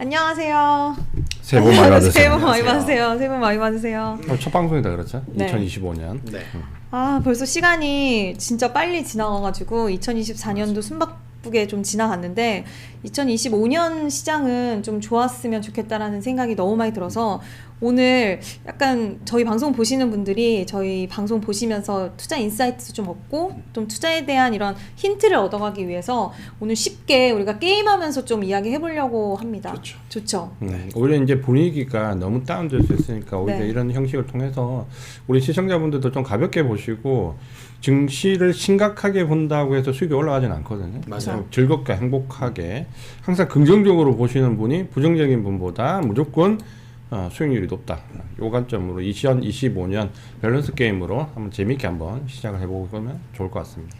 안녕하세요. 새해 복 많이 받으세요. 새해 복 많이 받으세요. 새해 복 많이 받으세요. 첫 방송이다 그렇죠? 네. 2025년. 네. 아, 벌써 시간이 진짜 빨리 지나가가지고 2024년도 숨바쁘게 좀 지나갔는데 2025년 시장은 좀 좋았으면 좋겠다라는 생각이 너무 많이 들어서 오늘 약간 저희 방송 보시는 분들이 저희 방송 보시면서 투자 인사이트도 좀 얻고 좀 투자에 대한 이런 힌트를 얻어가기 위해서 오늘 쉽게 우리가 게임하면서 좀 이야기해 보려고 합니다. 좋죠. 오히려 이제 분위기가 너무 다운될 수 있으니까 오히려 네. 이런 형식을 통해서 우리 시청자분들도 좀 가볍게 보시고 증시를 심각하게 본다고 해서 수익이 올라가지는 않거든요. 맞아요. 즐겁게 행복하게 항상 긍정적으로 보시는 분이 부정적인 분보다 무조건 수익률이 높다. 요 관점으로 2025년 밸런스 게임으로 한번 재미있게 한번 시작을 해보면 좋을 것 같습니다.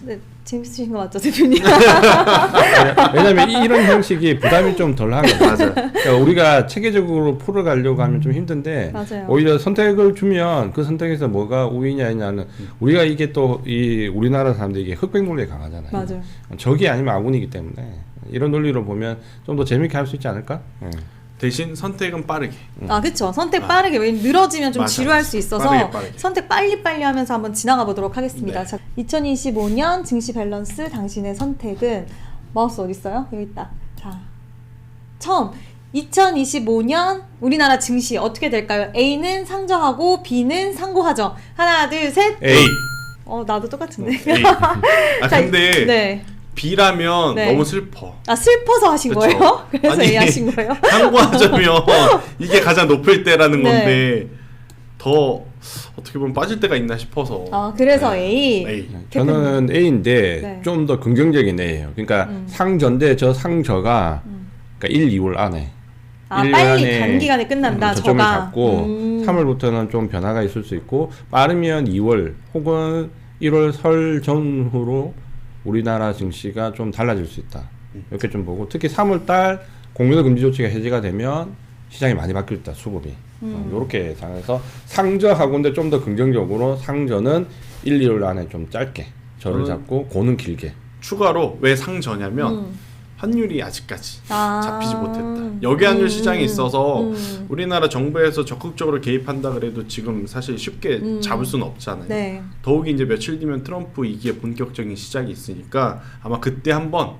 네, 재밌으신 거 맞죠, 대표님? 왜냐면 이런 형식이 부담이 좀 덜한 거예요. 맞아요. 그러니까 우리가 체계적으로 풀어가려고 하면 좀 힘든데 맞아요. 오히려 선택을 주면 그 선택에서 뭐가 우위냐 아니냐는 우리가 이게 또 이 우리나라 사람들이 이게 흑백 논리에 강하잖아요. 맞아요. 적이 아니면 아군이기 때문에 이런 논리로 보면 좀 더 재밌게 할 수 있지 않을까? 대신 선택은 빠르게. 아, 그쵸. 선택 빠르게. 왜 늘어지면 좀 맞아, 지루할 맞아. 수 있어서 빠르게. 선택 빨리빨리 하면서 한번 지나가 보도록 하겠습니다. 네. 자, 2025년 증시 밸런스 당신의 선택은 마우스 어디 있어요? 여기 있다. 자, 처음 2025년 우리나라 증시 어떻게 될까요? A는 상저하고 B는 상고하죠. 하나, 둘, 셋. A. 나도 똑같은데. 에이. 아 자, 근데 네. B라면 네. 너무 슬퍼. 아, 슬퍼서 하신 그쵸? 거예요? 그래서 아니, A 하신 거예요? 상고하자면 이게 가장 높을 때라는 네. 건데 더 어떻게 보면 빠질 때가 있나 싶어서. 아, 그래서 A. A. 저는 A인데 네. 좀 더 긍정적인 A예요. 그러니까 상전데 저 상저가 그러니까 1, 2월 안에 아, 1년 빨리 안에 단기간에 끝난다. 저점을 저가. 잡고 3월부터는 좀 변화가 있을 수 있고 빠르면 2월 혹은 1월 설 전후로 우리나라 증시가 좀 달라질 수 있다. 이렇게 좀 보고 특히 3월달 공매도 금지 조치가 해제가 되면 시장이 많이 바뀔 때 수급이 이렇게 예상해서 상저하고인데 좀 더 긍정적으로 상저는 1, 2월 안에 좀 짧게 저를 잡고 고는 길게. 추가로 왜 상저냐면 환율이 아직까지 아. 잡히지 못했다. 여기 환율 시장이 있어서 음. 우리나라 정부에서 적극적으로 개입한다 그래도 지금 사실 쉽게 잡을 수는 없잖아요. 네. 더욱이 이제 며칠 뒤면 트럼프 2기의 본격적인 시작이 있으니까 아마 그때 한번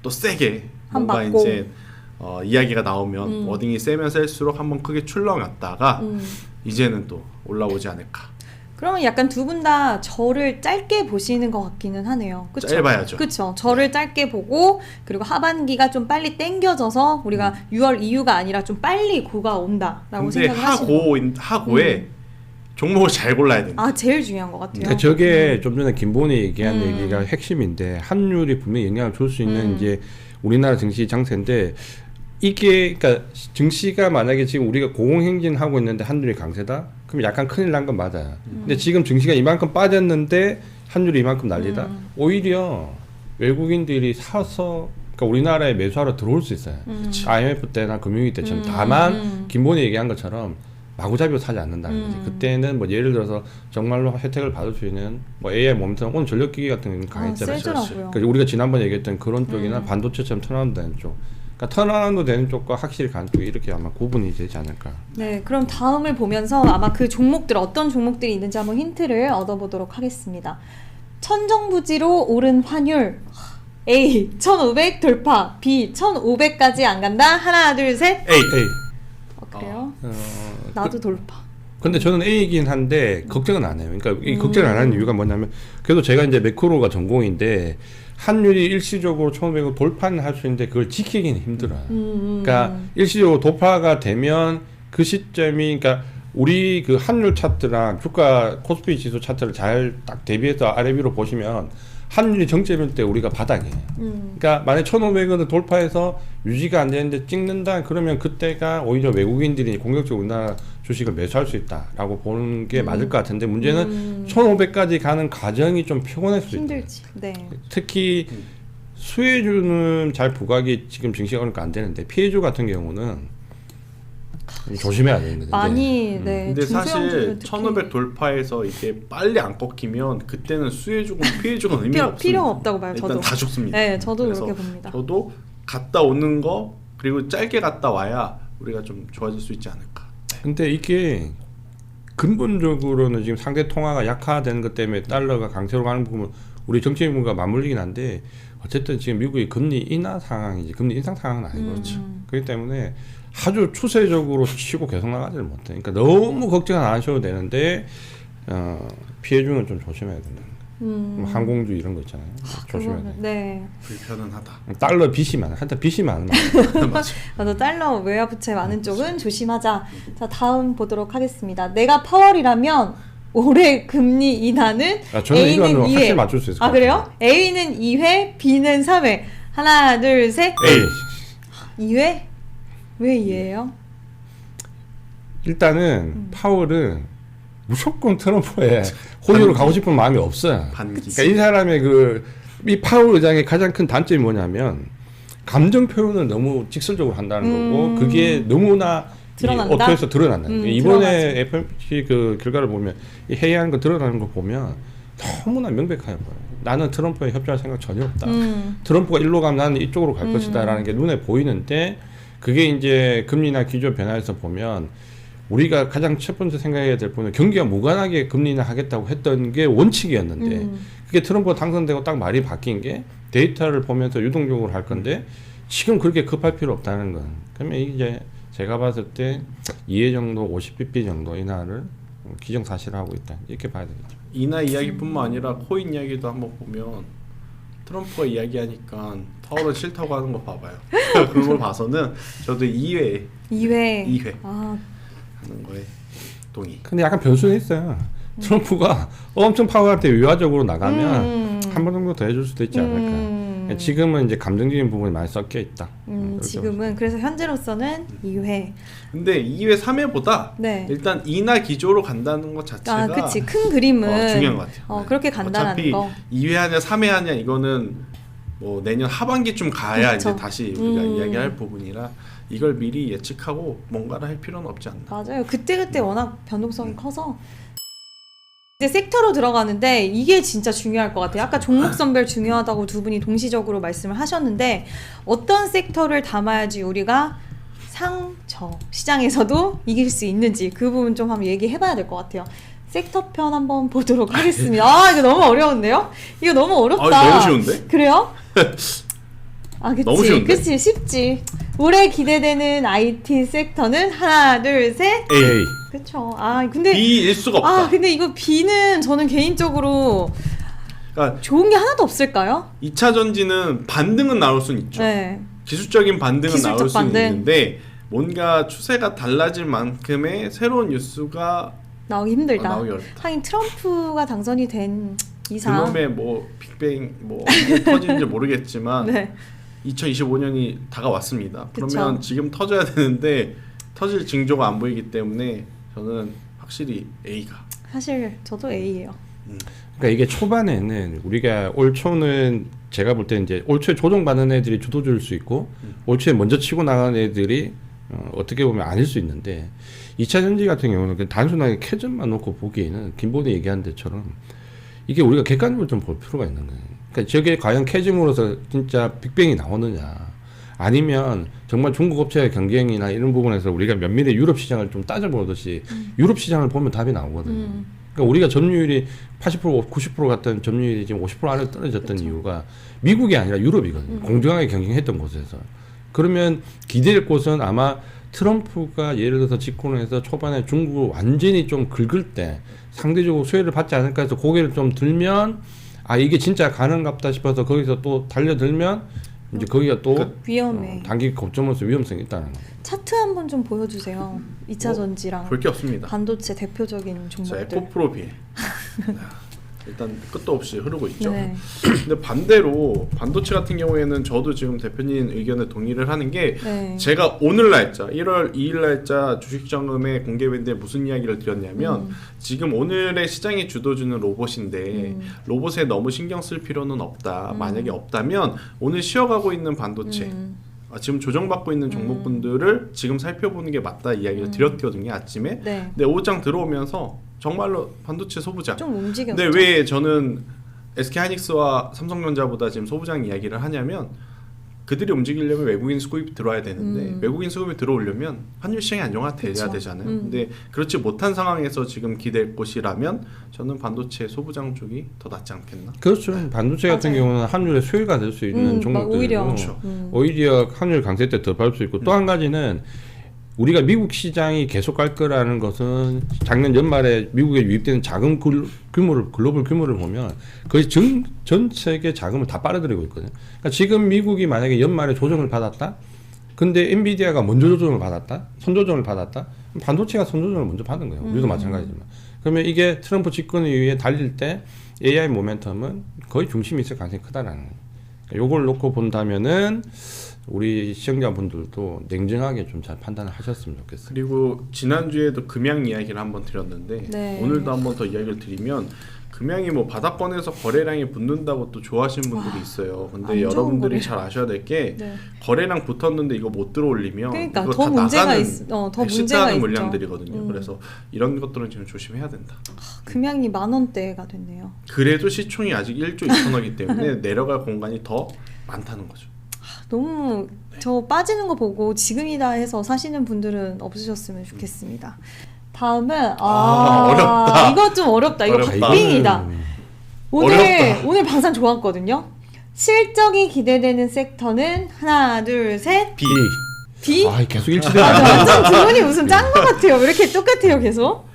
또 세게 한 뭔가 받고. 이제 이야기가 나오면 워딩이 세면 셀수록 한번 크게 출렁였다가 이제는 또 올라오지 않을까. 그러면 약간 두 분 다 저를 짧게 보시는 것 같기는 하네요. 그쵸? 짧아야죠. 그쵸. 저를 짧게 보고 그리고 하반기가 좀 빨리 땡겨져서 우리가 6월 이후가 아니라 좀 빨리 고가 온다라고 근데 생각을 하시는 하고에 종목을 잘 골라야 된다. 아, 제일 중요한 것 같아요. 그러니까 저게 좀 전에 김본이 얘기한 음. 얘기가 핵심인데 환율이 분명히 영향을 줄 수 있는 이제 우리나라 증시 장세인데 이게 그러니까 증시가 만약에 지금 우리가 고공행진하고 있는데 환율이 강세다? 그럼 약간 큰일 난 건 맞아요. 근데 지금 증시가 이만큼 빠졌는데 환율이 이만큼 난리다? 오히려 외국인들이 사서 그러니까 우리나라에 매수하러 들어올 수 있어요. IMF 때나 금융위기 때처럼. 다만 김본이 얘기한 것처럼 마구잡이로 사지 않는다는 거지. 그때는 뭐 예를 들어서 정말로 혜택을 받을 수 있는 뭐 AI 몸통 오늘 전력기기 같은 경우는 강했잖아요. 세더라고요. 그러니까 우리가 지난번에 얘기했던 그런 쪽이나 반도체처럼 턴어라운드 되는 쪽. 그러니까 턴어라운드 되는 쪽과 확실히 가는 쪽이 이렇게 아마 구분이 되지 않을까. 네, 그럼 다음을 보면서 아마 그 종목들 어떤 종목들이 있는지 한번 힌트를 얻어보도록 하겠습니다. 천정부지로 오른 환율 A 1500 돌파, B 1500까지 안 간다. 하나, 둘, 셋. 에이. 그래요? 나도 돌파. 근데 저는 A이긴 한데 걱정은 안 해요. 그러니까 이 걱정을 안 하는 이유가 뭐냐면 그래도 제가 이제 매크로가 전공인데 환율이 일시적으로 1,500을 돌파는 할 수 있는데 그걸 지키기는 힘들어요. 그러니까 일시적으로 돌파가 되면 그 시점이 그러니까 우리 그 환율 차트랑 주가 코스피 지수 차트를 잘 딱 대비해서 아래 위로 보시면 환율이 정점일 때 우리가 바닥이에요. 그러니까 만약 1,500원을 돌파해서 유지가 안 되는데 찍는다 그러면 그때가 오히려 외국인들이 공격적으로 우리나라 주식을 매수할 수 있다라고 보는 게 맞을 것 같은데 문제는 1,500까지 가는 과정이 좀 피곤할 수 있어요. 힘들지. 네. 특히 수혜주는 잘 부각이 지금 증시가 그러니까 안 되는데 피해주 같은 경우는 조심해야 되는 거죠. 많이 네. 근데 사실 중소형주는 특히 1500 돌파해서 이게 빨리 안 꺾이면 그때는 수혜주건 피해주건 의미가 없습니다. 필요가 없다고 봐요. 일단 저도. 다 좋습니다. 네, 저도 그래서 그렇게 봅니다. 저도 갔다 오는 거 그리고 짧게 갔다 와야 우리가 좀 좋아질 수 있지 않을까. 근데 이게 근본적으로는 지금 상대 통화가 약화되는 것 때문에 달러가 강세로 가는 부분은 우리 정치인과 맞물리긴 한데 어쨌든 지금 미국이 금리 인하 상황이지 금리 인상 상황은 아니거든요. 그렇기 때문에 아주 추세적으로 치고 계속 나가지를 못해. 그러니까 너무 걱정 안 하셔도 되는데 피해주는 좀 조심해야 된다. 항공주 이런 거 있잖아요. 조심해야 돼. 네. 불편은 하다. 달러 빚이 많아. 하여튼 빚이 많아. 맞아. 나도 달러 외화부채 많은 쪽은 조심하자. 자, 다음 보도록 하겠습니다. 내가 파월이라면 올해 금리 인하는 저는 A는 이거는 2회. 확실히 맞출 수 있을 것 같아요. 그래요? A는 2회, B는 3회. 하나, 둘, 셋. A. 2회? 왜 2회예요? 일단은 파월은 무조건 트럼프에 호주로 가고 싶은 마음이 없어요. 반기. 그러니까 이 사람의 이 파월 의장의 가장 큰 단점이 뭐냐면 감정 표현을 너무 직설적으로 한다는 거고 그게 너무나 드러난다? 어토에서 드러난다. 이번에 드러나지. FOMC 그 결과를 보면 이 회의하는 거 드러나는 거 보면 너무나 명백해요. 나는 트럼프에 협조할 생각 전혀 없다. 트럼프가 일로 가면 나는 이쪽으로 갈 것이다라는 게 눈에 보이는데 그게 이제 금리나 기조 변화에서 보면 우리가 가장 첫 번째 생각해야 될 부분은 경기가 무관하게 금리나 하겠다고 했던 게 원칙이었는데 그게 트럼프가 당선되고 딱 말이 바뀐 게 데이터를 보면서 유동적으로 할 건데 지금 그렇게 급할 필요 없다는 건 그러면 이제 제가 봤을 때 2회 정도 50bp 정도 인하를 기정사실화하고 있다 이렇게 봐야 되겠죠. 인하 이야기뿐만 아니라 코인 이야기도 한번 보면 트럼프가 이야기하니까 파월은 싫다고 하는 거 봐봐요. 그런 걸 봐서는 저도 2회 2회. 하는 거에 동의. 근데 약간 변수는 있어요. 트럼프가 엄청 파워한테 위화적으로 나가면 한 번 정도 더 해줄 수도 있지 않을까. 지금은 이제 감정적인 부분이 많이 섞여 있다. 지금은 그래서 현재로서는 2회. 근데 2회, 3회보다 네. 일단 인하 기조로 간다는 것 자체가 그치. 큰 그림은 중요한 것 같아요. 네. 그렇게 간다는 어차피 거. 2회 하냐 3회 하냐 이거는 뭐 내년 하반기쯤 가야 그렇죠. 이제 다시 우리가 이야기할 부분이라 이걸 미리 예측하고 뭔가를 할 필요는 없지 않나. 맞아요. 그때 워낙 변동성이 커서 이제 섹터로 들어가는데 이게 진짜 중요할 것 같아요. 아까 종목 선별 중요하다고 두 분이 동시적으로 말씀을 하셨는데 어떤 섹터를 담아야지 우리가 상저 시장에서도 이길 수 있는지 그 부분 좀 한번 얘기해봐야 될 것 같아요. 섹터 편 한번 보도록 하겠습니다. 이거 너무 어려운데요? 이거 너무 어렵다. 너무 쉬운데? 그래요? 그치. 너무 쉬운데? 그치, 쉽지. 올해 기대되는 IT 섹터는 하나, 둘, 셋. A. 그쵸. 근데 B일 수가 없다. 근데 이거 B는 저는 개인적으로 그러니까 좋은 게 하나도 없을까요? 2차 전지는 반등은 나올 수는 있죠. 네. 기술적인 반등은 기술적 나올 수는 반등. 있는데 뭔가 추세가 달라질 만큼의 새로운 뉴스가 나오기 힘들다. 나오기 어렵다. 하긴 트럼프가 당선이 된 이상. 그놈의 뭐 빅뱅 뭐 언제 터지는지 모르겠지만 네. 2025년이 다가왔습니다. 그쵸. 그러면 지금 터져야 되는데 터질 징조가 안 보이기 때문에 저는 확실히 A가. 사실 저도 A예요. 그러니까 이게 초반에는 우리가 올 초는 제가 볼 때 이제 올 초에 조정받는 애들이 주도주일 수 있고 올 초에 먼저 치고 나가는 애들이 어떻게 보면 아닐 수 있는데 2차 전지 같은 경우는 그냥 단순하게 캐즘만 놓고 보기에는 김보대 얘기한 데처럼 이게 우리가 객관적으로 좀 볼 필요가 있는 거예요. 그러니까 저게 과연 캐즘으로서 진짜 빅뱅이 나오느냐 아니면 정말 중국 업체의 경쟁이나 이런 부분에서 우리가 면밀히 유럽 시장을 좀 따져보듯이 유럽 시장을 보면 답이 나오거든요. 그러니까 우리가 점유율이 80% 90% 갔던 점유율이 지금 50% 안에 떨어졌던 그쵸. 이유가 미국이 아니라 유럽이거든요. 공정하게 경쟁했던 곳에서. 그러면 기댈 곳은 아마 트럼프가 예를 들어서 집권해서 초반에 중국을 완전히 좀 긁을 때 상대적으로 수혜를 받지 않을까 해서 고개를 좀 들면 이게 진짜 가능하다 싶어서 거기서 또 달려들면 이제 거기가 또 위험해. 단기 거점으로서 위험성이 있다는 거예요. 차트 한번 좀 보여주세요. 2차 전지랑 볼 게 없습니다. 반도체 대표적인 자, 종목들. 에코프로비 일단 끝도 없이 흐르고 있죠. 네. 근데 반대로 반도체 같은 경우에는 저도 지금 대표님 의견에 동의를 하는 게 네. 제가 오늘 날짜 1월 2일 날짜 주식정음에 공개 밴드에 무슨 이야기를 드렸냐면 지금 오늘의 시장의 주도주는 로봇인데 로봇에 너무 신경 쓸 필요는 없다. 만약에 없다면 오늘 쉬어가고 있는 반도체 지금 조정받고 있는 종목분들을 지금 살펴보는 게 맞다 이야기를 드렸거든요. 아침에. 네. 근데 오후장 들어오면서 정말로 반도체 소부장. 좀 움직였죠. 근데 왜 저는 SK하이닉스와 삼성전자보다 지금 소부장 이야기를 하냐면 그들이 움직이려면 외국인 수급이 들어와야 되는데 외국인 수급이 들어오려면 환율 시장이 안정화돼야 그쵸. 되잖아요. 근데 그렇지 못한 상황에서 지금 기댈 곳이라면 저는 반도체 소부장 쪽이 더 낫지 않겠나? 그렇죠. 반도체 같은 맞아요. 경우는 환율의 수혜가 될 수 있는 종목들이고 오히려. 그렇죠. 오히려 환율 강세 때 더 밟을 수 있고 또 한 가지는 우리가 미국 시장이 계속 갈 거라는 것은 작년 연말에 미국에 유입되는 자금 규모를 글로벌 규모를 보면 거의 전 세계 자금을 다 빨아들이고 있거든요. 그러니까 지금 미국이 만약에 연말에 조정을 받았다. 근데 엔비디아가 먼저 조정을 받았다. 선조정을 받았다. 그럼 반도체가 선조정을 먼저 받은 거예요. 우리도 마찬가지지만. 그러면 이게 트럼프 집권 이후에 달릴 때 AI 모멘텀은 거의 중심이 있을 가능성이 크다라는 거예요. 그러니까 요걸 놓고 본다면은 우리 시청자분들도 냉정하게 좀 잘 판단을 하셨으면 좋겠어요. 그리고 지난주에도 금양 이야기를 한번 드렸는데 네. 오늘도 한번 더 이야기를 드리면 금양이 뭐 바닥권에서 거래량이 붙는다고 또 좋아하시는 분들이 있어요. 근데 안 좋은 여러분들이 거래요. 잘 아셔야 될 게 네. 거래량 붙었는데 이거 못 들어올리면 그러니까 이거 더 다 문제가 나가는 더 문제가 배신당하는 있죠. 물량들이거든요. 그래서 이런 것들은 지금 조심해야 된다. 금양이 10,000원대가 됐네요. 그래도 시총이 아직 1조 2천억이기 때문에 내려갈 공간이 더 많다는 거죠. 너무 저 빠지는 거 보고 지금이다 해서 사시는 분들은 없으셨으면 좋겠습니다. 다음은 어렵다. 이거 좀 어렵다. 이거 어렵다. 박빙이다. 어렵다. 오늘 방송 좋았거든요. 실적이 기대되는 섹터는 하나, 둘, 셋. B. B. 아, 계속 일치되네. 완전 드론이 무슨 짠 거 같아요. 왜 이렇게 똑같아요, 계속?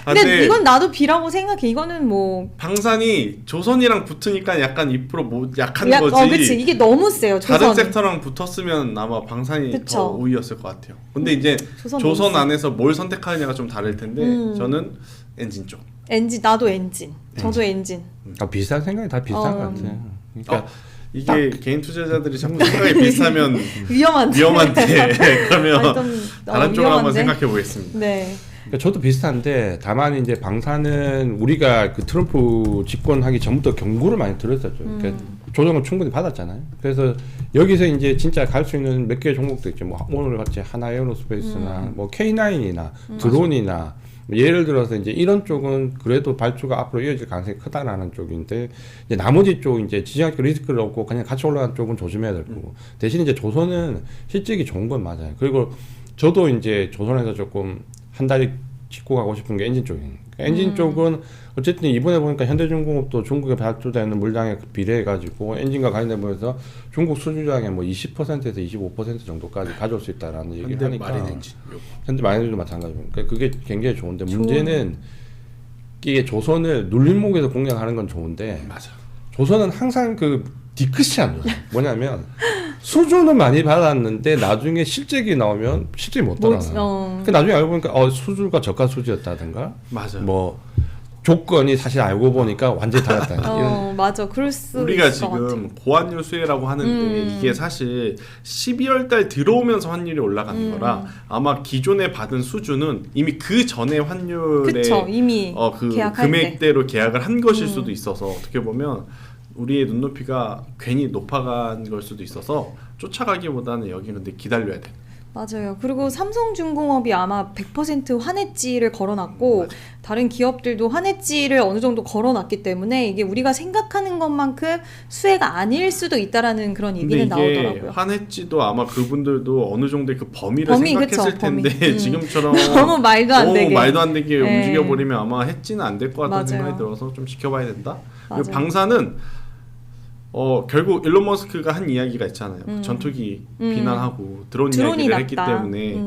근데 근데 이건 나도 B라고 생각해. 이거는 뭐 방산이 조선이랑 붙으니까 약간 2% 뭐 약한 거지. 그치. 이게 너무 세요. 다른 조선이. 섹터랑 붙었으면 아마 방산이 그쵸. 더 우위였을 것 같아요. 근데 이제 조선 조선 너무 안에서 뭘 선택하느냐가 좀 다를 텐데 저는 엔진 쪽. 엔진, 나도 엔진. 저도 엔진. 아, 비슷한 생각이 다 비슷한 것 같아요. 그러니까 이게 개인 투자자들이 자꾸 생각이 비슷하면 위험한데. 위험한데 그러면 아니, 좀, 다른 쪽을 한번 위험한데? 생각해 보겠습니다. 네. 그러니까 저도 비슷한데 다만 이제 방사는 우리가 그 트럼프 집권하기 전부터 경고를 많이 들었었죠. 그러니까 조정을 충분히 받았잖아요. 그래서 여기서 이제 진짜 갈 수 있는 몇 개의 종목도 있죠. 뭐 오늘 같이 하나에어로스페이스나 뭐 K9이나 드론이나 예를 들어서 이제 이런 쪽은 그래도 발주가 앞으로 이어질 가능성이 크다라는 쪽인데 이제 나머지 쪽 이제 지정학적 리스크를 없고 그냥 같이 올라간 쪽은 조심해야 될 거고 대신 이제 조선은 실적이 좋은 건 맞아요. 그리고 저도 이제 조선에서 조금 한 다리 짚고 가고 싶은 게 엔진 쪽이에요. 엔진 쪽은 어쨌든 이번에 보니까 현대중공업도 중국에 발주되는 물량에 비례해가지고 엔진과 관련된 부분에서 중국 수주량의 뭐 20%에서 25% 정도까지 가져올 수 있다라는 얘기를 하니까 마린 엔진. 현대 마린도 마찬가지고 그러니까 그게 굉장히 좋은데 문제는 이게 조선을 눌림목에서 공략하는 건 좋은데 맞아. 조선은 항상 그 뒤끝이 안 좋아요. 뭐냐면 수주는 많이 받았는데 나중에 실적이 나오면 실적이 못 따라가요. 그 나중에 알고 보니까 수주가 저가 수주였다든가 맞아. 뭐 조건이 사실 알고 보니까 완전히 달랐다. 이런 맞아. 그럴 수 우리가 있을 것 같아. 지금 고환율 수혜라고 하는데 이게 사실 12월 달 들어오면서 환율이 올라가는 거라 아마 기존에 받은 수주는 이미 그 전에 환율의 그쵸. 이미 그 계약할 금액대로 계약을 한 것일 수도 있어서 어떻게 보면 우리의 눈높이가 괜히 높아간 걸 수도 있어서 쫓아가기보다는 여기 근데 기다려야 돼. 맞아요. 그리고 삼성중공업이 아마 100% 환해지를 걸어놨고 다른 기업들도 환해지를 어느 정도 걸어놨기 때문에 이게 우리가 생각하는 것만큼 수혜가 아닐 수도 있다라는 그런 얘기는 근데 이게 나오더라고요. 환했지도 아마 그분들도 어느 정도의 그 범위를 범위, 생각했을 그쵸, 텐데 범위. 지금처럼 너무 말도 안 되게. 말도 안 되게 네. 움직여버리면 아마 해지는 안 될 것 같다는 맞아요. 생각이 들어서 좀 지켜봐야 된다. 그리고 맞아요. 방사는 결국 일론 머스크가 한 이야기가 있잖아요. 전투기 비난하고 드론 드론이 이야기를 했기 낫다. 때문에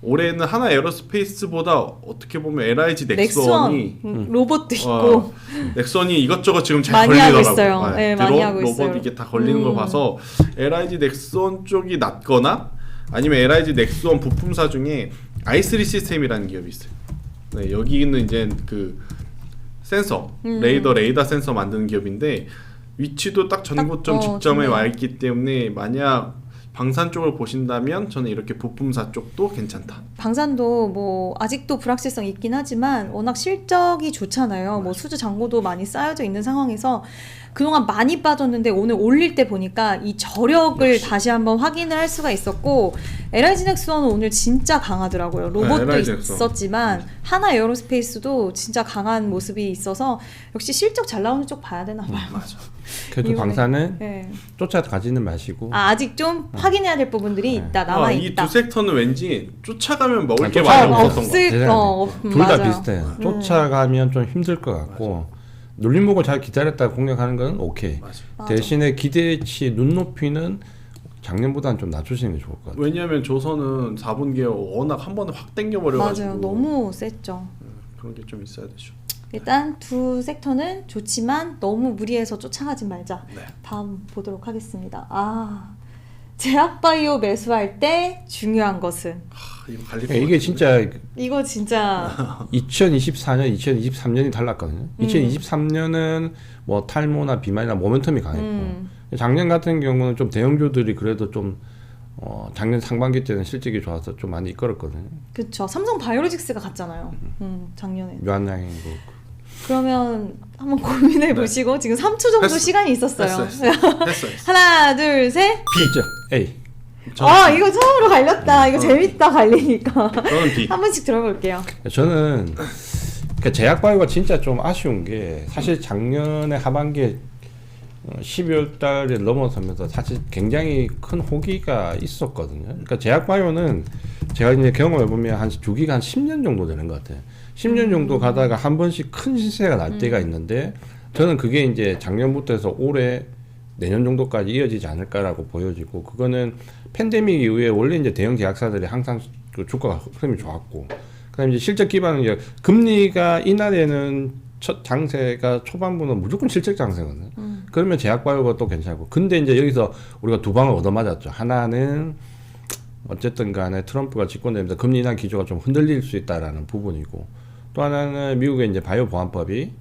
올해는 하나 에어로스페이스보다 어떻게 보면 LIG 넥선이 로봇도 있고 넥선이 이것저것 지금 잘 많이 걸리더라고요. 하고 있어요. 네, 드론, 많이 하고 로봇 있어요. 이게 다 걸리는 걸 봐서 LIG 넥선 쪽이 낫거나 아니면 LIG 넥선 부품사 중에 i3 시스템이라는 기업이 있어요. 네, 여기는 이제 그 센서, 레이더 센서 만드는 기업인데 위치도 딱 전고점 직점에 좋네. 와 있기 때문에 만약 방산 쪽을 보신다면 저는 이렇게 부품사 쪽도 괜찮다. 방산도 뭐 아직도 불확실성이 있긴 하지만 워낙 실적이 좋잖아요. 뭐 수주 잔고도 많이 쌓여져 있는 상황에서 그동안 많이 빠졌는데 오늘 올릴 때 보니까 이 저력을 다시 한번 확인을 할 수가 있었고 LIG 넥슨은 오늘 진짜 강하더라고요. 로봇도 LIG 넥슨. 있었지만 하나 에어로스페이스도 진짜 강한 모습이 있어서 역시 실적 잘 나오는 쪽 봐야 되나 봐요. 맞아. 그래도 이번에. 방사는 네. 쫓아가지는 마시고 아직 좀 확인해야 될 부분들이 있다 남아 이 있다. 두 섹터는 왠지 쫓아가면 먹을 게 쫓아가면 많이 없었던 것 같아요. 없을 둘 다 맞아요. 비슷해요. 쫓아가면 좀 힘들 것 같고 눌림목을 잘 기다렸다가 공략하는 건 오케이. 맞아요. 대신에 기대치 눈높이는 작년보다는 좀 낮추시는 게 좋을 것 같아요. 왜냐하면 조선은 4분기에 워낙 한 번에 확 땡겨버려가지고 맞아요. 너무 셌죠. 그런 게 좀 있어야 되죠. 일단 두 섹터는 좋지만 너무 무리해서 쫓아가지 말자. 네. 다음 보도록 하겠습니다. 제약바이오 매수할 때 중요한 것은 이거 갈릴 이게 진짜 이거 진짜 2024년, 2023년이 달랐거든요. 2023년은 뭐 탈모나 비만이나 모멘텀이 강했고 작년 같은 경우는 좀 대형주들이 그래도 좀 작년 상반기 때는 실적이 좋아서 좀 많이 이끌었거든요. 그쵸. 삼성 바이오로직스가 갔잖아요. 작년에. 유한양행도 그러면 한번 고민해 보시고 지금 3초 정도 했어. 시간이 있었어요. 했어요. 하나, 둘, 셋. B죠. A. 이거 처음으로 갈렸다. 이거 재밌다 갈리니까. 저는 B. 한 번씩 들어볼게요. 저는 제약바이오가 진짜 좀 아쉬운 게 사실 작년에 하반기에 12월 달에 넘어서면서 사실 굉장히 큰 호기가 있었거든요. 그러니까 제약바이오는 제가 이제 경험해 보면 한 주기가 한 10년 정도 되는 것 같아요. 10년 정도 가다가 한 번씩 큰 시세가 날 때가 있는데 저는 그게 이제 작년부터 해서 올해 내년 정도까지 이어지지 않을까라고 보여지고 그거는 팬데믹 이후에 원래 이제 대형 제약사들이 항상 그 주가가 흐름이 좋았고 그다음에 이제 실적 기반은 이제 금리가 인하되는 첫 장세가 초반부는 무조건 실적 장세거든요. 그러면 제약바이오가 또 괜찮고 근데 이제 여기서 우리가 두 방을 얻어맞았죠. 하나는 어쨌든 간에 트럼프가 집권되면서 금리 인하 기조가 좀 흔들릴 수 있다라는 부분이고 또 하나는 미국의 이제 바이오 보안법이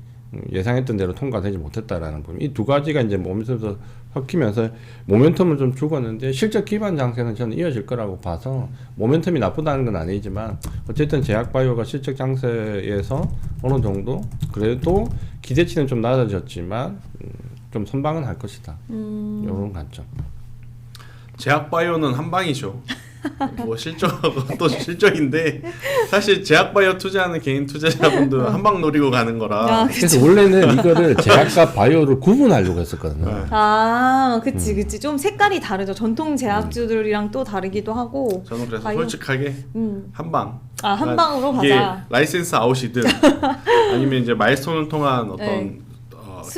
예상했던 대로 통과되지 못했다라는 부분. 이 두 가지가 이제 몸에서 섞이면서 모멘텀을 좀 죽었는데 실적 기반 장세는 저는 이어질 거라고 봐서 모멘텀이 나쁘다는 건 아니지만 어쨌든 제약바이오가 실적 장세에서 어느 정도 그래도 기대치는 좀 낮아졌지만 좀 선방은 할 것이다. 이런 관점. 제약바이오는 한 방이죠. 뭐 실적도 실적인데 사실 제약바이오 투자하는 개인 투자자분들 한 방 노리고 가는 거라. 그래서 원래는 이거를 제약과 바이오를 구분하려고 했었거든요. 그치. 좀 색깔이 다르죠. 전통 제약주들이랑 또 다르기도 하고. 저는 그래서 바이오. 솔직하게 한 방. 한 방으로 이게 가자. 라이센스 아웃이든 아니면 이제 마일스톤을 통한 어떤 네.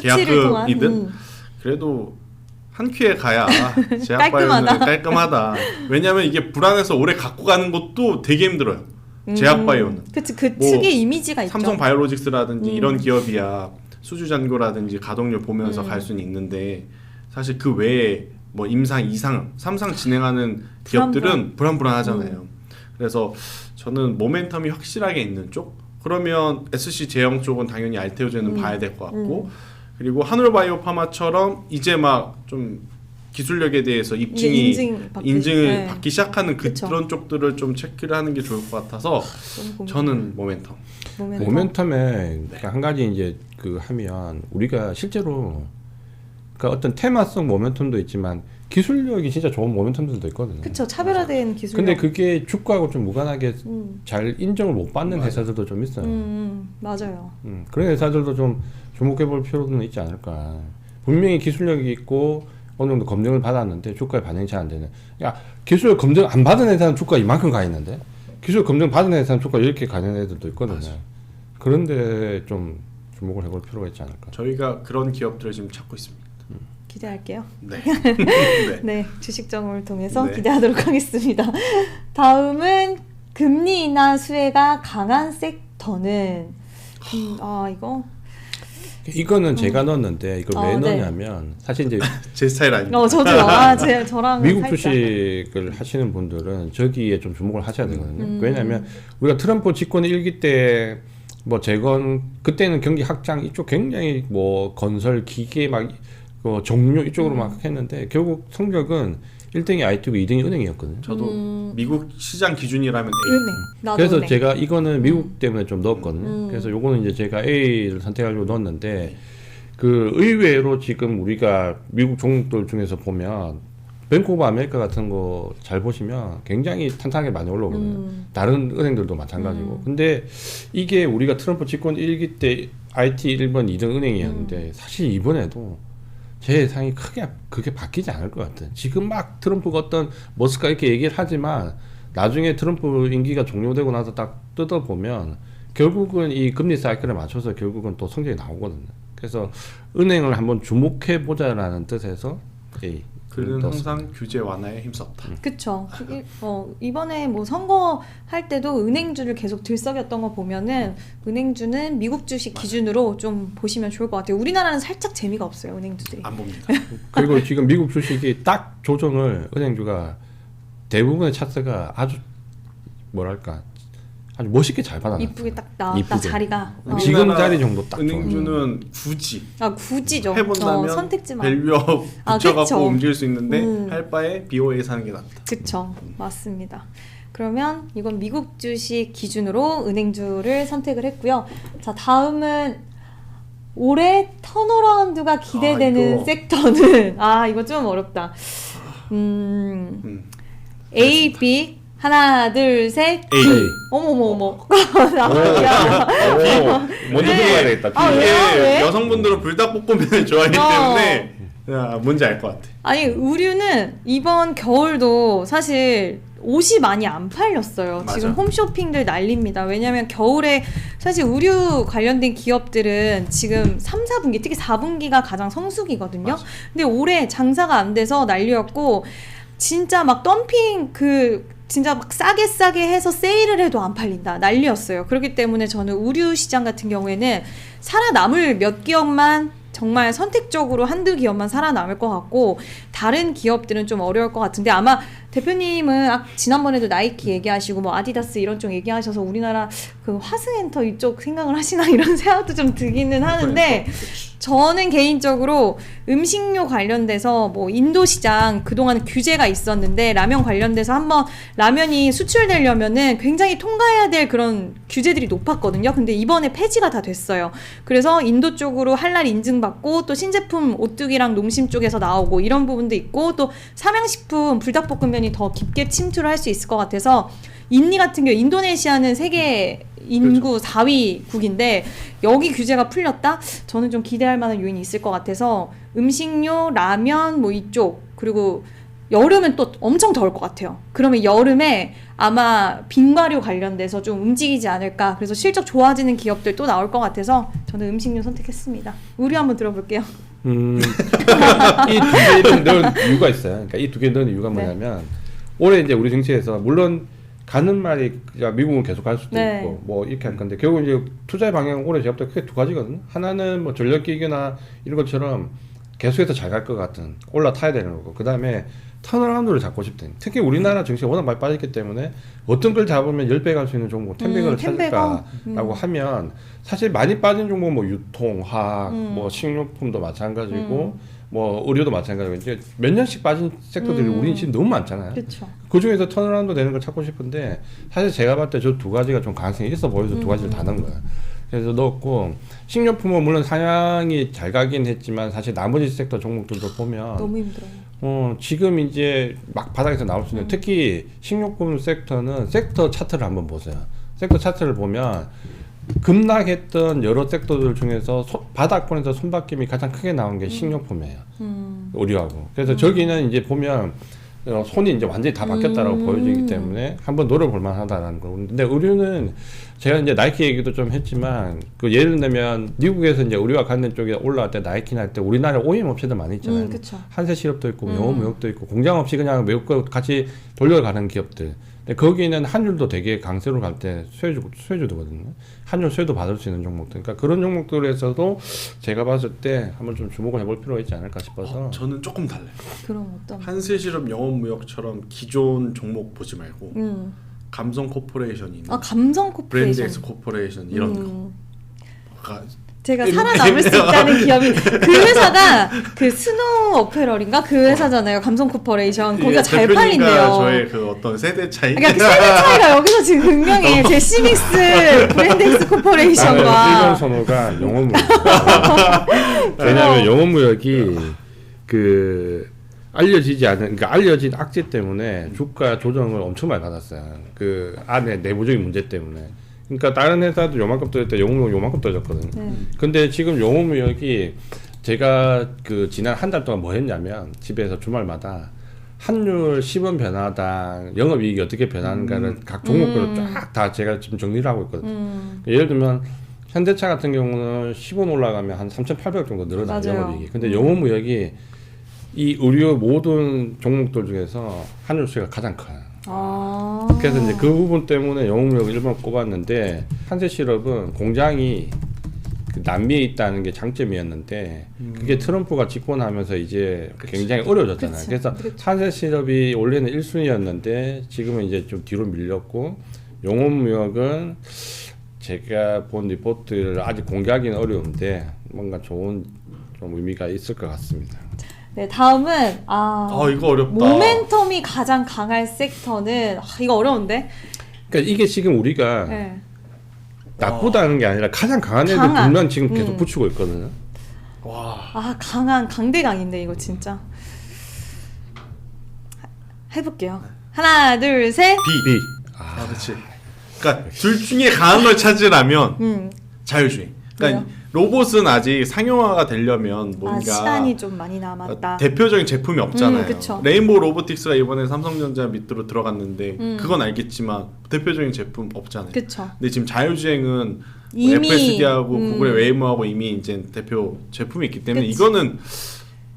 계약금이든 통한, 그래도 한 큐에 가야 제약바이오는 깔끔하다. 왜냐하면 이게 불안해서 오래 갖고 가는 것도 되게 힘들어요. 제약바이오는. 그치, 그 뭐 특유의 이미지가 있죠. 삼성 바이오로직스라든지 이런 기업이야 수주잔고라든지 가동률 보면서 갈 수는 있는데 사실 그 외에 뭐 임상, 이상, 삼상 진행하는 기업들은 불안불안하잖아요. 그래서 저는 모멘텀이 확실하게 있는 쪽. 그러면 SC 제형 쪽은 당연히 알테오제는 봐야 될 것 같고 그리고 한올바이오파마처럼 이제 막 좀 기술력에 대해서 인증을 받기 시작하는 그런 쪽들을 좀 체크를 하는 게 좋을 것 같아서 저는 모멘텀. 모멘텀에 한 가지 이제 그 하면 우리가 실제로 그러니까 어떤 테마성 모멘텀도 있지만 기술력이 진짜 좋은 모멘텀들도 있거든요. 그렇죠. 차별화된 기술력. 근데 그게 주가하고 좀 무관하게 잘 인정을 못 받는 회사들도 좀 있어요. 맞아요. 그런 회사들도 좀 주목해 볼 필요는 있지 않을까. 분명히 기술력이 있고 어느 정도 검증을 받았는데 주가에 반영이 잘 안 되는. 야, 기술 검증 안 받은 회사는 주가 이만큼 가 있는데 기술 검증 받은 회사는 주가 이렇게 가는 애들도 있거든요. 맞아요. 그런데 좀 주목을 해볼 필요가 있지 않을까. 저희가 그런 기업들을 지금 찾고 있습니다. 기대할게요. 네. 네, 주식 정보를 통해서 네. 기대하도록 하겠습니다. 다음은 금리 인하 수혜가 강한 sek터는 이거는 제가 넣었는데 이걸 왜 네. 넣냐면 사실 이제 제 스타일 아닙니다. 저도요. 저랑 미국 살짝. 주식을 하시는 분들은 저기에 좀 주목을 하셔야 되거든요. 왜냐하면 우리가 트럼프 집권 1기 때 뭐 재건 그때는 경기 확장 이쪽 굉장히 뭐 건설 기계 막 그 종료 이쪽으로 막 했는데 결국 성적은 1등이 IT고 2등이 은행이었거든요. 저도 미국 시장 기준이라면 A. 은행. 나도 그래서 은행. 제가 이거는 미국 때문에 좀 넣었거든요. 그래서 요거는 이제 제가 A를 선택하려고 넣었는데 그 의외로 지금 우리가 미국 종목들 중에서 보면 뱅크 오브 아메리카 같은 거 잘 보시면 굉장히 탄탄하게 많이 올라오거든요. 다른 은행들도 마찬가지고. 근데 이게 우리가 트럼프 집권 1기 때 IT 1번 2등 은행이었는데 사실 이번에도 제 예상이 크게 그게 바뀌지 않을 것 같아요. 지금 막 트럼프가 어떤 머스크가 이렇게 얘기를 하지만 나중에 트럼프 임기가 종료되고 나서 딱 뜯어보면 결국은 이 금리 사이클에 맞춰서 결국은 또 성적이 나오거든요. 그래서 은행을 한번 주목해 보자라는 뜻에서 그는 항상 규제 완화에 힘썼다. 그쵸. 이번에 뭐 선거 할 때도 은행주를 계속 들썩였던 거 보면은 은행주는 미국 주식 기준으로 좀 보시면 좋을 것 같아요. 우리나라는 살짝 재미가 없어요, 은행주들이. 안 봅니다. 그리고 지금 미국 주식이 딱 조정을 은행주가 대부분의 차트가 아주 뭐랄까 아주 멋있게 잘 받아놨어요. 이쁘게 딱 나왔다 이쁘게. 자리가. 지금 우리나라 자리 정도 딱 은행주는 굳이 굳이죠. 해본다면 선택지만. 밸류업 붙여갖고 그쵸. 움직일 수 있는데 할 바에 BOA 사는 게 낫다. 그쵸. 맞습니다. 그러면 이건 미국 주식 기준으로 은행주를 선택을 했고요. 자, 다음은 올해 턴어라운드가 기대되는 이거. 섹터는 이거 좀 어렵다. A, B 하나, 둘, 셋. A. 어머머머. 야. 먼저 들어가야 되겠다. 왜요? 왜? 여성분들은 불닭볶음면을 좋아하기 때문에 뭔지 알 것 같아. 아니, 의류는 이번 겨울도 사실 옷이 많이 안 팔렸어요. 맞아. 지금 홈쇼핑들 난립니다. 왜냐면 겨울에 사실 의류 관련된 기업들은 지금 3, 4분기, 특히 4분기가 가장 성수기거든요. 맞아. 근데 올해 장사가 안 돼서 난리였고, 진짜 막 덤핑 진짜 막 싸게 해서 세일을 해도 안 팔린다. 난리였어요. 그렇기 때문에 저는 의류 시장 같은 경우에는 살아남을 몇 기업만 정말 선택적으로 한두 기업만 살아남을 것 같고 다른 기업들은 좀 어려울 것 같은데 아마 대표님은 지난번에도 나이키 얘기하시고 뭐 아디다스 이런 쪽 얘기하셔서 우리나라 그 화승엔터 이쪽 생각을 하시나 이런 생각도 좀 들기는 하는데 저는 개인적으로 음식료 관련돼서 뭐 인도 시장 그동안 규제가 있었는데 라면 관련돼서 한번 라면이 수출되려면은 굉장히 통과해야 될 그런 규제들이 높았거든요. 근데 이번에 폐지가 다 됐어요. 그래서 인도 쪽으로 할랄 인증받고 또 신제품 오뚜기랑 농심 쪽에서 나오고 이런 부분도 있고 또 삼양식품 불닭볶음면이 더 깊게 침투를 할 수 있을 것 같아서 인니 같은 경우 인도네시아는 세계 인구 4위국인데 여기 규제가 풀렸다? 저는 좀 기대할 만한 요인이 있을 것 같아서 음식료, 라면 뭐 이쪽 그리고 여름은 또 엄청 더울 것 같아요. 그러면 여름에 아마 빙과류 관련돼서 좀 움직이지 않을까. 그래서 실적 좋아지는 기업들 또 나올 것 같아서 저는 음식료 선택했습니다. 우리 한번 들어볼게요. 이 두 개를 넣은 이유가 있어요. 그러니까 이 두 개를 넣은 이유가 뭐냐면 올해 이제 우리 정치에서 물론 가는 말이 미국은 계속 갈 수도 있고 뭐 이렇게 할 건데 결국 이제 투자의 방향은 올해 제가 볼 때 크게 두 가지거든요. 하나는 뭐 전력기기나 이런 것처럼 계속해서 잘 갈 것 같은 올라타야 되는 거고 그 다음에 턴어라운드를 잡고 싶대. 특히 우리나라 증시가 워낙 많이 빠졌기 때문에 어떤 걸 잡으면 10배 갈 수 있는 종목 10배를 찾을까라고 하면 사실 많이 빠진 종목 뭐 유통, 화학, 뭐 식료품도 마찬가지고 뭐 의료도 마찬가지고 이제 몇 년씩 빠진 섹터들이 우리 지금 너무 많잖아요. 그쵸. 그 중에서 턴어라운드 되는 걸 찾고 싶은데 사실 제가 봤을 때 저 두 가지가 좀 가능성이 있어 보여서 두 가지를 다 넣은 거예요. 그래서 넣었고 식료품은 물론 상향이 잘 가긴 했지만 사실 나머지 섹터 종목들도 보면 너무 힘들어요. 지금 이제 막 바닥에서 나올 수 있는 특히 식료품 섹터는 섹터 차트를 한번 보세요. 섹터 차트를 보면 급락했던 여러 섹터들 중에서 바닥권에서 손바뀜이 가장 크게 나온 게 식료품이에요. 의류하고. 그래서 저기는 이제 보면 손이 이제 완전히 다 바뀌었다라고 보여지기 때문에 한번 노려볼 만하다라는 거. 근데 의류는 제가 이제 나이키 얘기도 좀 했지만 그 예를 들면 미국에서 이제 의류와 관련 쪽에 올라갈 때 나이키나 할 때 우리나라에 OEM 업체들 많이 있잖아요. 한세 실업도 있고 영어무역도 있고 공장 없이 그냥 외국과 같이 돌려가는 기업들. 근데 거기는 환율도 되게 강세로 갈 때 수혜주거든요. 환율 수혜도 받을 수 있는 종목들. 그러니까 그런 종목들에서도 제가 봤을 때 한번 좀 주목을 해볼 필요가 있지 않을까 싶어서. 저는 조금 달라요. 그럼 어떤? 한세실업 영업무역처럼 기존 종목 보지 말고 감성 코퍼레이션이나 감성 코퍼레이션, 브랜드엑스 코퍼레이션 이런 거. 제가 살아남을 수 있다는 기업이 그 회사가 그 스노우 어페럴인가 그 회사잖아요. 감성 코퍼레이션 거기가 잘 팔린대요. 저의 그 어떤 세대 차이. 그러니까 그 세대 차이가 여기서 지금 극명해요. 제시믹스 브랜드엑스 코퍼레이션과 일본 선호가 영어무역. 왜냐하면 영어무역이 그 알려지지 않은, 그러니까 알려진 악재 때문에 주가 조정을 엄청 많이 받았어요. 그 안에 내부적인 문제 때문에. 그러니까 다른 회사도 요만큼 떨어질 때 영어무역 요만큼 떨어졌거든요. 근데 지금 영어무역이 제가 그 지난 한 달 동안 뭐 했냐면 집에서 주말마다 환율 시범 변화당 영업이익이 어떻게 변하는가를 각 종목별로 쫙 다 제가 지금 정리를 하고 있거든요. 예를 들면 현대차 같은 경우는 10원 올라가면 한 3,800억 정도 늘어나요, 맞아요. 영업이익이. 근데 영업무역이 이 의류 모든 종목들 중에서 환율 수혜가 가장 커요. 그래서 이제 그 부분 때문에 영업무역을 일본을 꼽았는데 한세실업은 공장이 그 남미에 있다는 게 장점이었는데 그게 트럼프가 집권하면서 이제 굉장히 어려워졌잖아요. 그치. 그래서 그치. 한세실업이 원래는 1순위였는데 지금은 이제 좀 뒤로 밀렸고 영업무역은 제가 본 리포트를 아직 공개하기는 어려운데 뭔가 좋은 좀 의미가 있을 것 같습니다. 네, 다음은 이거 어렵다. 모멘텀이 가장 강할 섹터는 이거 어려운데. 그러니까 이게 지금 우리가 네. 나쁘다는 게 아니라 가장 강한 애들 강한. 둘만 지금 계속 붙이고 있거든요. 와. 강대강인데 이거 진짜. 해볼게요. 하나, 둘, 셋. B. 그렇지. 그러니까 둘 중에 강한 걸 찾으라면 자율주행. 그러니까 왜요? 로봇은 아직 상용화가 되려면 뭔가 시간이 좀 많이 남았다. 대표적인 제품이 없잖아요. 그쵸. 레인보우 로보틱스가 이번에 삼성전자 밑으로 들어갔는데 그건 알겠지만 대표적인 제품 없잖아요. 그쵸. 근데 지금 자율주행은 이미, FSD하고 구글의 웨이모하고 이미 이제 대표 제품이 있기 때문에 그치. 이거는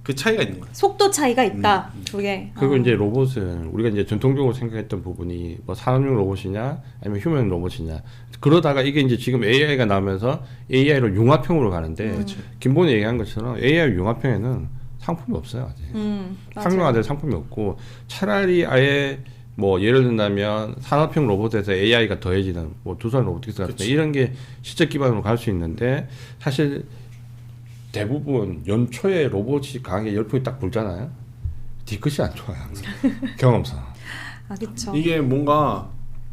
그 차이가 있는 거예요. 속도 차이가 있다. 저게. 그리고 이제 로봇은 우리가 이제 전통적으로 생각했던 부분이 뭐 산업용 로봇이냐 아니면 휴먼 로봇이냐 그러다가 이게 이제 지금 AI가 나오면서 AI로 융합형으로 가는데 김본이 얘기한 것처럼 AI 융합형에는 상품이 없어요 아직. 맞아요. 상용화될 상품이 없고 차라리 아예 뭐 예를 든다면 산업형 로봇에서 AI가 더해지는 뭐 두산 로보틱스 같은 이런 게 시적 기반으로 갈 수 있는데 사실 대부분 연초에 로봇이 강하게 열풍이 딱 불잖아요. 뒤끝이 안 좋아요 항상. 경험상. 그쵸. 이게 뭔가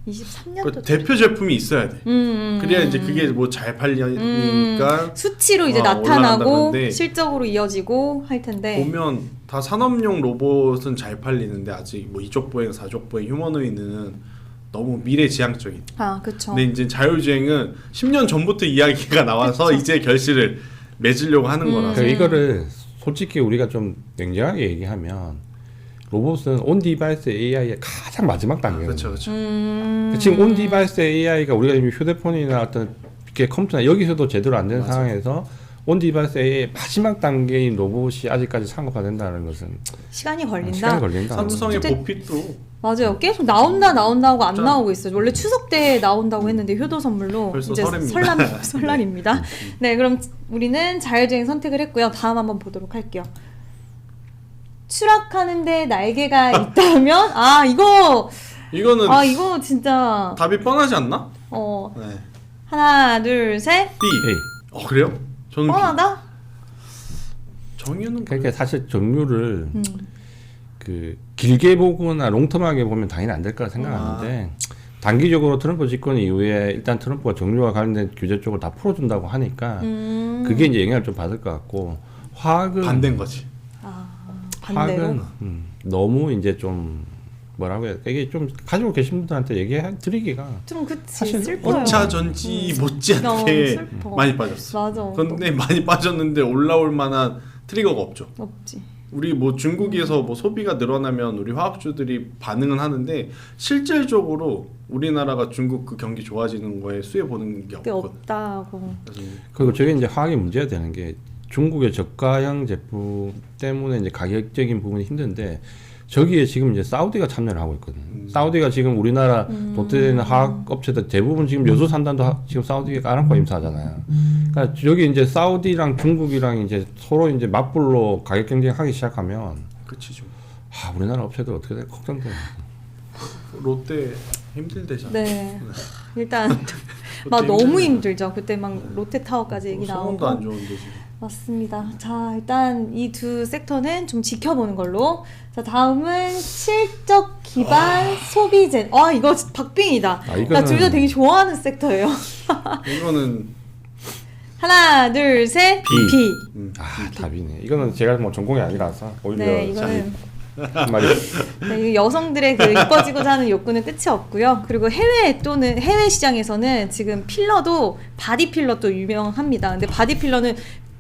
23년도 그 대표 제품이 있어야 돼. 그래야 이제 그게 뭐 잘 팔리니까 수치로 이제 올라간다 나타나고 그러는데 실적으로 이어지고 할 텐데. 보면 다 산업용 로봇은 잘 팔리는데 아직 뭐 이족 보행, 사족 보행, 휴머노이드는 너무 미래지향적인. 그쵸. 근데 이제 자율주행은 10년 전부터 이야기가 나와서 이제 결실을 맺으려고 하는 거라서. 그러니까 이거를 솔직히 우리가 좀 냉정하게 얘기하면 로봇은 온 디바이스 AI의 가장 마지막 단계예요. 그렇죠, 그렇죠. 지금 온 디바이스 AI가 우리가 이미 휴대폰이나 어떤 이렇게 컴퓨터나 여기서도 제대로 안 되는 상황에서 온 디바이스 AI의 마지막 단계인 로봇이 아직까지 상업화된다는 것은 시간이 걸린다. 시간이 걸린다. 삼성의 어쨌든- 보핏도 맞아요. 계속 나온다고 안 진짜. 나오고 있어요. 원래 추석 때 나온다고 했는데 효도 선물로 벌써 이제 설입니다. 설날입니다. 네, 그럼 우리는 자율주행 선택을 했고요. 다음 한번 보도록 할게요. 추락하는데 날개가 있다면 이거는 이거 진짜 답이 뻔하지 않나? 어 네. 하나 둘 셋. B. A. 그래요? 저는 B. 뻔하다. 정유는 그러니까 사실 종류를 음. 그 길게 보거나 롱텀하게 보면 당연히 안 될 거라 생각하는데 단기적으로 트럼프 집권 이후에 일단 트럼프가 정유와 관련된 규제 쪽을 다 풀어준다고 하니까 그게 이제 영향을 좀 받을 것 같고 화학은 반대인 거지. 반대로. 화학은 너무 이제 좀 뭐라고 해야 돼? 이게 좀 가지고 계신 분들한테 얘기해 드리기가 좀 그치 사실 슬퍼요. 2차 전지 너무 못지않게 슬퍼. 많이 빠졌어. 맞아. 그런데 많이 빠졌는데 올라올 만한 트리거가 없죠. 없지. 우리 뭐 중국에서 뭐 소비가 늘어나면 우리 화학주들이 반응은 하는데 실질적으로 우리나라가 중국 그 경기 좋아지는 거에 수혜 보는 게 그게 없거든. 없다고. 그래서 그리고 저게 이제 화학이 문제가 되는 게 중국의 저가형 제품 때문에 이제 가격적인 부분이 힘든데 저기에 지금 이제 사우디가 참여를 하고 있거든. 사우디가 지금 우리나라 롯데나 화학 업체들 대부분 지금 여수 산단도 지금 사우디가 아람코 임사하잖아요. 그러니까 저기 이제 사우디랑 중국이랑 이제 서로 이제 맞불로 가격 경쟁하기 시작하면 그치 좀. 우리나라 업체들 어떻게 돼? 걱정돼. 롯데 힘들대잖아. 네. 일단 막 너무 힘들죠. 그때 막 롯데타워까지 얘기 소문도 안 나오고. 좋은데 지금. 맞습니다. 자, 일단 이 두 섹터는 좀 지켜보는 걸로. 자, 다음은 실적 기반 소비재. 이거 박빙이다. 나 이거는 둘 다 되게 좋아하는 섹터예요. 이거는 하나, 둘, 셋. B. 답이네. 이거는 제가 뭐 전공이 아니라서 오히려 네, 이거는 한마디. 네, 여성들의 그 이뻐지고자 하는 욕구는 끝이 없고요. 그리고 해외 시장에서는 지금 필러도 바디 필러 또 유명합니다. 근데 바디 필러는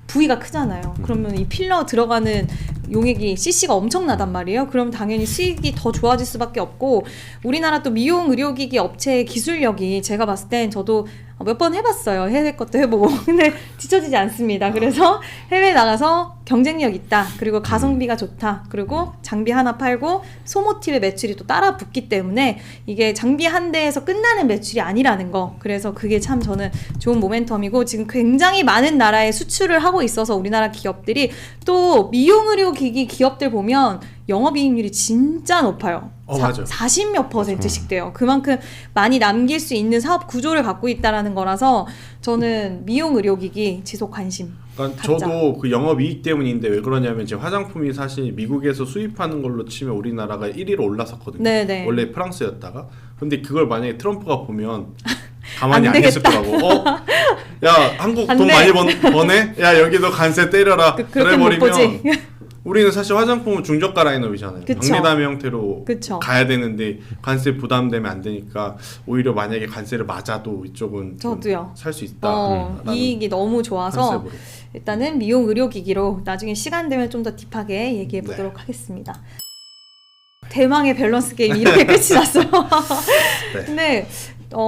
부위가 크잖아요. 그러면 이 필러 들어가는 용액이 CC가 엄청나단 말이에요. 그럼 당연히 수익이 더 좋아질 수밖에 없고, 우리나라 또 미용 의료기기 업체의 기술력이 제가 봤을 땐 저도 몇 번 해봤어요. 해외 것도 해보고. 근데 뒤처지지 않습니다. 그래서 해외 나가서 경쟁력 있다. 그리고 가성비가 좋다. 그리고 장비 하나 팔고 소모티브 매출이 또 따라 붙기 때문에 이게 장비 한 대에서 끝나는 매출이 아니라는 거. 그래서 그게 참 저는 좋은 모멘텀이고, 지금 굉장히 많은 나라에 수출을 하고 있어서 우리나라 기업들이, 또 미용 의료 기기 기업들 보면 영업이익률이 진짜 높아요. 맞아. 40몇 %씩 돼요. 그만큼 많이 남길 수 있는 사업 구조를 갖고 있다라는 거라서 저는 미용 의료기기 지속 관심. 그러니까 갖자. 저도 그 영업이익 때문인데 왜 그러냐면 지금 화장품이 사실 미국에서 수입하는 걸로 치면 우리나라가 1위로 올라섰거든요. 네네. 원래 프랑스였다가. 근데 그걸 만약에 트럼프가 보면 가만히 안 안 있을 되겠다. 거라고. 야, 한국 안 돈 돼. 많이 버네? 야, 여기도 관세 때려라. 그렇게 못 보지. 우리는 사실 화장품은 중저가 라인업이잖아요. 그쵸. 박리담 형태로 그쵸. 가야 되는데 관세 부담되면 안 되니까 오히려 만약에 관세를 맞아도 이쪽은 저도요. 살 수 있다. 이익이 너무 좋아서 컨셉으로. 일단은 미용 의료기기로 나중에 시간 되면 좀 더 딥하게 얘기해 보도록 하겠습니다. 대망의 밸런스 게임 이렇게 끝이 났어요. 네. 근데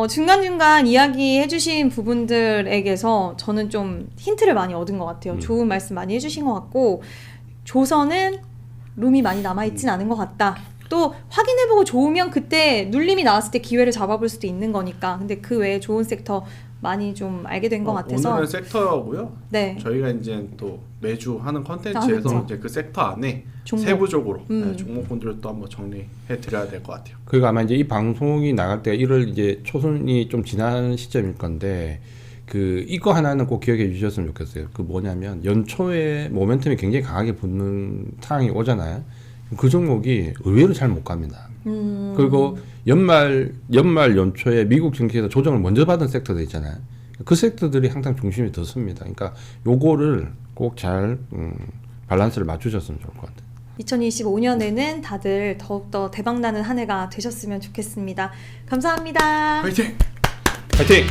중간중간 이야기해 주신 부분들에게서 저는 좀 힌트를 많이 얻은 것 같아요. 좋은 말씀 많이 해주신 것 같고, 조선은 룸이 많이 남아있진 않은 것 같다. 또 확인해보고 좋으면 그때 눌림이 나왔을 때 기회를 잡아볼 수도 있는 거니까. 근데 그 외에 좋은 섹터 많이 좀 알게 된 것 같아서. 오늘은 섹터고요. 네. 저희가 이제 또 매주 하는 그쵸. 컨텐츠에서 이제 그 섹터 안에 종목. 세부적으로 종목군들을 또 한번 정리해 드려야 될 것 같아요. 그리고 아마 이제 이 방송이 나갈 때가 1월 이제 초순이 좀 지난 시점일 건데, 그 이거 하나는 꼭 기억해 주셨으면 좋겠어요. 그 뭐냐면 연초에 모멘텀이 굉장히 강하게 붙는 상황이 오잖아요. 그 종목이 의외로 잘 못 갑니다. 그리고 연말 연초에 미국 증시에서 조정을 먼저 받은 섹터들 있잖아요. 그 섹터들이 항상 중심이 더 섭니다. 그러니까 요거를 꼭 잘 밸런스를 맞추셨으면 좋을 것 같아요. 2025년에는 다들 더욱더 대박나는 한 해가 되셨으면 좋겠습니다. 감사합니다. 화이팅! 파이팅!